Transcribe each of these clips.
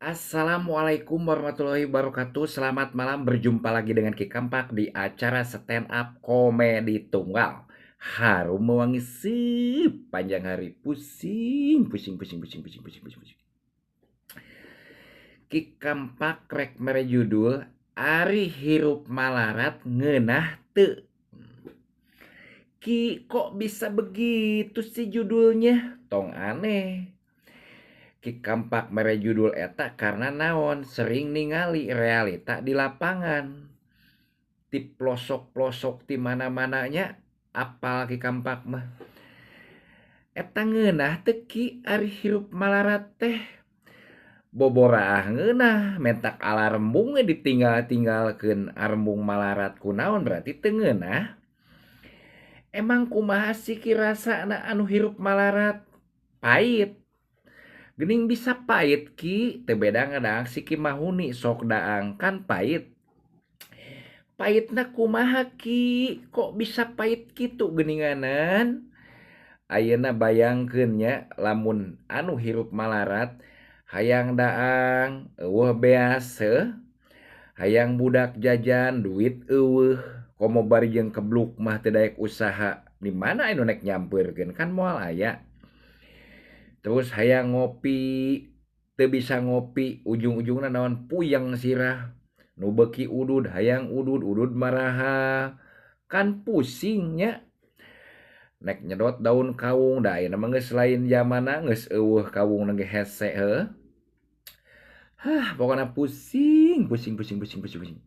Assalamualaikum warahmatullahi wabarakatuh. Selamat malam, berjumpa lagi dengan Ki Kampak di acara stand up komedi tunggal. Harum mewangi sepanjang hari, pusing, pusing, pusing, pusing, pusing, pusing, pusing, pusing. Ki Kampak rek mere judul Ari hirup malarat ngeunah teu. Ki kok bisa begitu sih judulnya? Tong aneh. Ki Kampak mere judul eta karena naon sering ningali realita di lapangan, di pelosok-pelosok di mana-mananya. Apal Ki Kampak mah eta ngeunah teu Ki ari hirup malarat teh. Boborah ngeunah mentak alarembung we ditinggal-tinggalkeun arembung malarat kunaon berarti teu ngeunah. Emang kumaha sih Ki rasana anu hirup malarat? Pait. Geuning bisa pait Ki, teu beda ngadaang si Ki Mahuni sok daang kan pait. Paitna kumaha Ki? Kok bisa pait kitu geuninganan? Ayeuna bayangkeun nya lamun anu hirup malarat hayang daang eueuh beas hayang budak jajan duit eueuh, komo bari jeung kebluk mah teu daek usaha. Di mana anu rek nyampeurkeun kan moal aya. Terus hayang ngopi, teu bisa ngopi, ujung-ujungna naon puyeng sirah. Nu beuki udud hayang udud, udud maraha. Kan pusing nya. Nek nyedot daun kawung da ayeuna mah geus lain zamanna, geus eueuh kawungna ge hese heuh. Pokona pusing, pusing, pusing, pusing, pusing, pusing.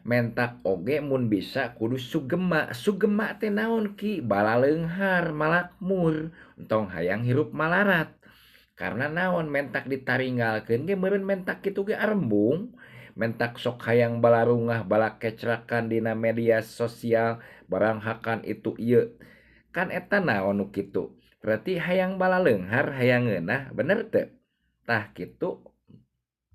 Mentak oge mun bisa kudu sugema. Sugema teh naon Ki? Balaleunghar, malakmur, entong hayang hirup malarat. Karena naon mentak ditaringgalkeun ge meureun mentak kitu ge arembung. Mentak sok hayang balarungah balak kecrakan dina media sosial baranghakan itu ieu. Kan eta naon nu kitu? Berarti hayang balaleunghar, hayang ngeunah, bener teu? Tah kitu